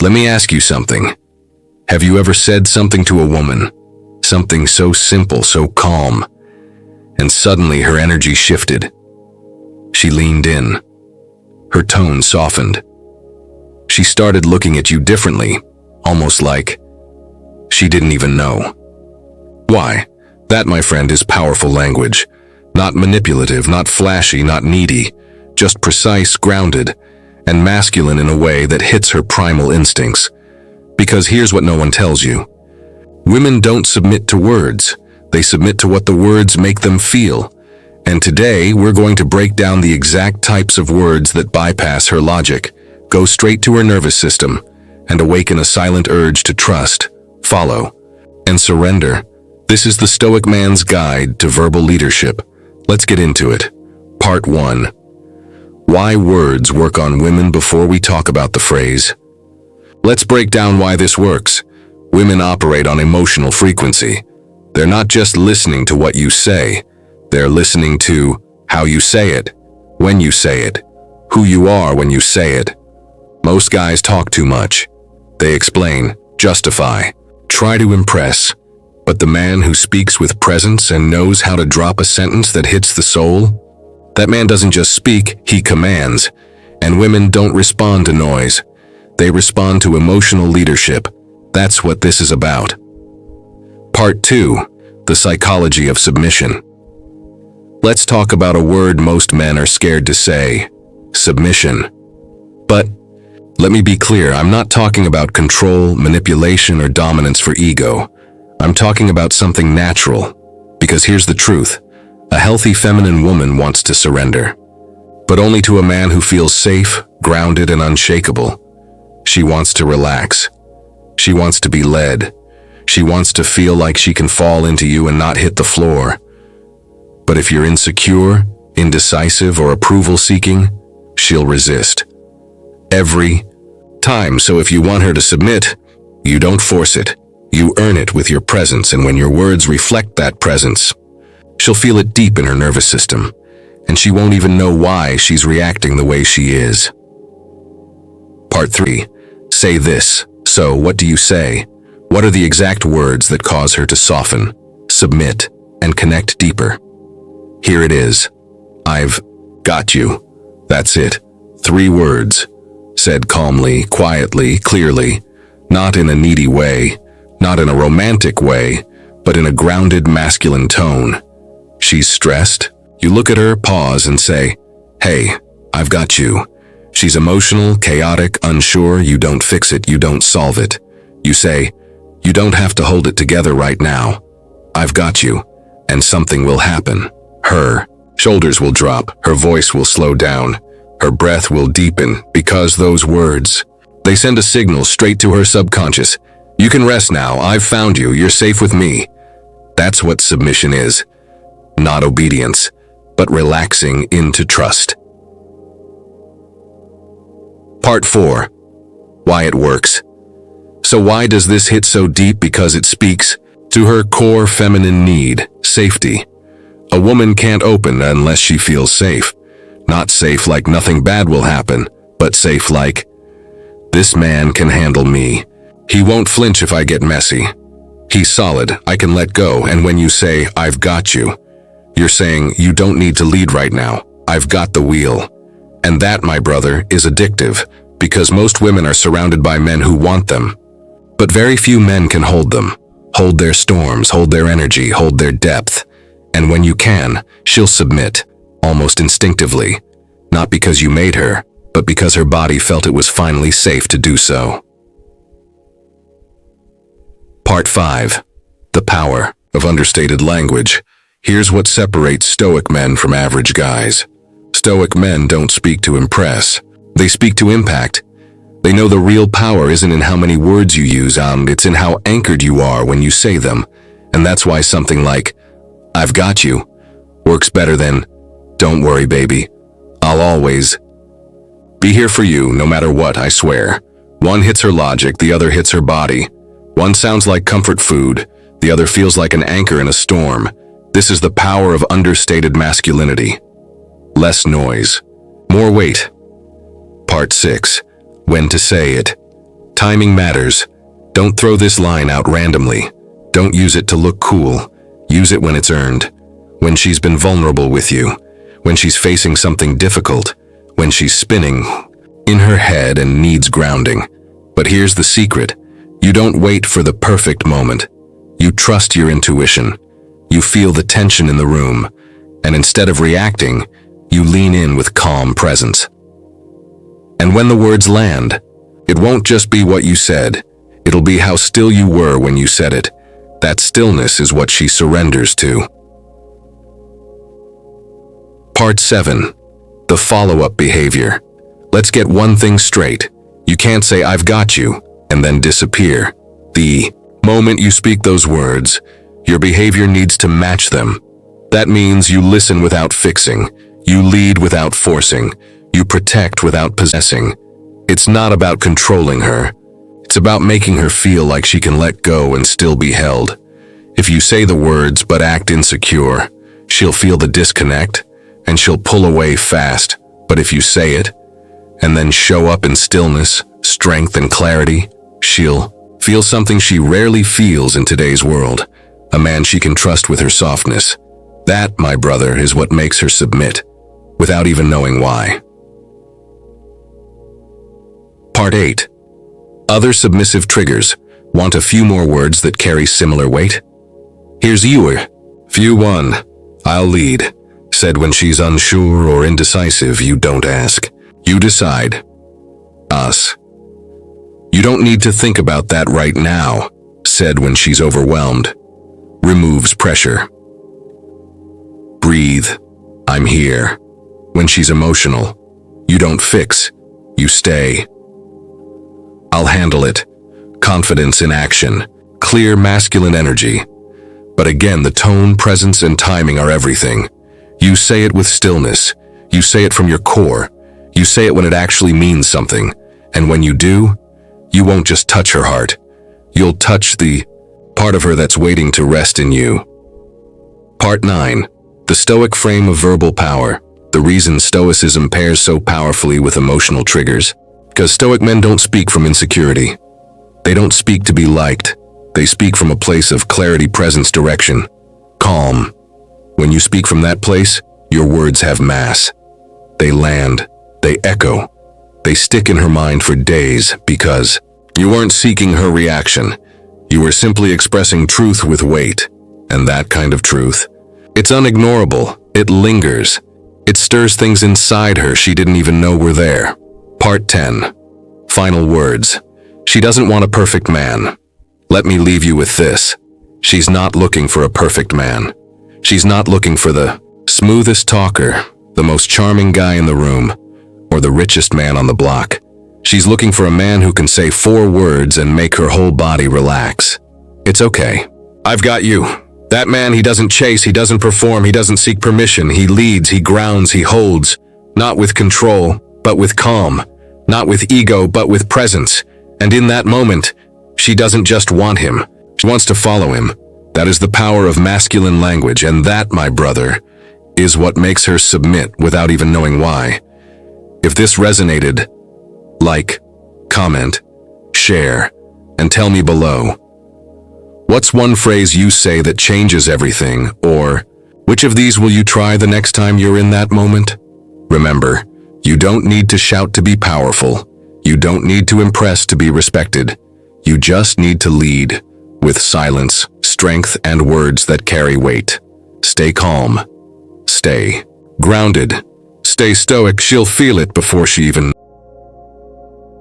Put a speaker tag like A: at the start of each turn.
A: Let me ask you something. Have you ever said something to a woman, something so simple, so calm, and suddenly her energy shifted? She leaned in. Her tone softened. She started looking at you differently, almost like she didn't even know. Why? That, my friend, is powerful language. Not manipulative, not flashy, not needy, just precise, grounded, and masculine in a way that hits her primal instincts. Because here's what no one tells you. Women don't submit to words. They submit to what the words make them feel. And today, we're going to break down the exact types of words that bypass her logic, go straight to her nervous system, and awaken a silent urge to trust, follow, and surrender. This is the Stoic man's guide to verbal leadership. Let's get into it. Part 1. Why words work on women before we talk about the phrase. Let's break down why this works. Women operate on emotional frequency. They're not just listening to what you say. They're listening to how you say it, when you say it, who you are when you say it. Most guys talk too much. They explain, justify, try to impress. But the man who speaks with presence and knows how to drop a sentence that hits the soul, that man doesn't just speak, he commands. And women don't respond to noise. They respond to emotional leadership. That's what this is about. Part 2. The psychology of submission. Let's talk about a word most men are scared to say, submission. But let me be clear, I'm not talking about control, manipulation, or dominance for ego. I'm talking about something natural, because here's the truth. A healthy feminine woman wants to surrender, but only to a man who feels safe, grounded, and unshakable. She wants to relax. She wants to be led. She wants to feel like she can fall into you and not hit the floor. But if you're insecure, indecisive, or approval-seeking, she'll resist. Every time. So if you want her to submit, you don't force it. You earn it with your presence, and when your words reflect that presence, she'll feel it deep in her nervous system, and she won't even know why she's reacting the way she is. Part 3. Say this. So, what do you say? What are the exact words that cause her to soften, submit, and connect deeper? Here it is. I've got you. That's it. 3 words. Said calmly, quietly, clearly, not in a needy way, not in a romantic way, but in a grounded masculine tone. She's stressed. You look at her, pause, and say, "Hey, I've got you." She's emotional, chaotic, unsure. You don't fix it, you don't solve it. You say, "You don't have to hold it together right now. I've got you." And something will happen. Her shoulders will drop, her voice will slow down, her breath will deepen, because those words, they send a signal straight to her subconscious. You can rest now. I've found you. You're safe with me. That's what submission is. Not obedience, but relaxing into trust. Part 4. Why it works. So why does this hit so deep? Because it speaks to her core feminine need, safety. A woman can't open unless she feels safe. Not safe like nothing bad will happen, but safe like, this man can handle me. He won't flinch if I get messy. He's solid, I can let go. And when you say, "I've got you," you're saying, you don't need to lead right now. I've got the wheel. And that, my brother, is addictive, because most women are surrounded by men who want them. But very few men can hold them, hold their storms, hold their energy, hold their depth. And when you can, she'll submit, almost instinctively, not because you made her, but because her body felt it was finally safe to do so. Part 5. The power of understated language. Here's what separates Stoic men from average guys. Stoic men don't speak to impress. They speak to impact. They know the real power isn't in how many words you use, it's in how anchored you are when you say them. And that's why something like, "I've got you," works better than, "Don't worry, baby. I'll always be here for you no matter what, I swear." One hits her logic, the other hits her body. One sounds like comfort food, the other feels like an anchor in a storm. This is the power of understated masculinity. Less noise, more weight. Part 6. When to say it. Timing matters. Don't throw this line out randomly. Don't use it to look cool. Use it when it's earned. When she's been vulnerable with you. When she's facing something difficult. When she's spinning in her head and needs grounding. But here's the secret. You don't wait for the perfect moment. You trust your intuition. You feel the tension in the room. And instead of reacting, you lean in with calm presence. And when the words land, it won't just be what you said. It'll be how still you were when you said it. That stillness is what she surrenders to. Part 7. The follow-up behavior. Let's get one thing straight. You can't say, "I've got you," and then disappear. The moment you speak those words, your behavior needs to match them. That means you listen without fixing. You lead without forcing. You protect without possessing. It's not about controlling her. It's about making her feel like she can let go and still be held. If you say the words but act insecure, she'll feel the disconnect and she'll pull away fast. But if you say it and then show up in stillness, strength, and clarity, she'll feel something she rarely feels in today's world. A man she can trust with her softness. That, my brother, is what makes her submit, without even knowing why. Part 8. Other submissive triggers. Want a few more words that carry similar weight? Here's your few. 1. I'll lead. Said when she's unsure or indecisive, you don't ask. You decide. Us. You don't need to think about that right now. Said when she's overwhelmed. Removes pressure. Breathe. I'm here. When she's emotional, you don't fix. You stay. I'll handle it. Confidence in action. Clear masculine energy. But again, the tone, presence, and timing are everything. You say it with stillness. You say it from your core. You say it when it actually means something. And when you do, you won't just touch her heart. You'll touch the part of her that's waiting to rest in you. Part 9. The Stoic frame of verbal power. The reason Stoicism pairs so powerfully with emotional triggers. Because Stoic men don't speak from insecurity. They don't speak to be liked. They speak from a place of clarity, presence, direction. Calm. When you speak from that place, your words have mass. They land. They echo. They stick in her mind for days because you weren't seeking her reaction. You were simply expressing truth with weight. And that kind of truth, it's unignorable. It lingers. It stirs things inside her she didn't even know were there. Part 10. Final words. She doesn't want a perfect man. Let me leave you with this. She's not looking for a perfect man. She's not looking for the smoothest talker, the most charming guy in the room, or the richest man on the block. She's looking for a man who can say 4 words and make her whole body relax. It's okay. I've got you. That man, he doesn't chase, he doesn't perform, he doesn't seek permission. He leads, he grounds, he holds. Not with control, but with calm. Not with ego, but with presence. And in that moment, she doesn't just want him. She wants to follow him. That is the power of masculine language, and that, my brother, is what makes her submit without even knowing why. If this resonated, like, comment, share, and tell me below. What's one phrase you say that changes everything? Or, which of these will you try the next time you're in that moment? Remember, you don't need to shout to be powerful. You don't need to impress to be respected. You just need to lead with silence, strength, and words that carry weight. Stay calm. Stay grounded. Stay stoic. She'll feel it before she even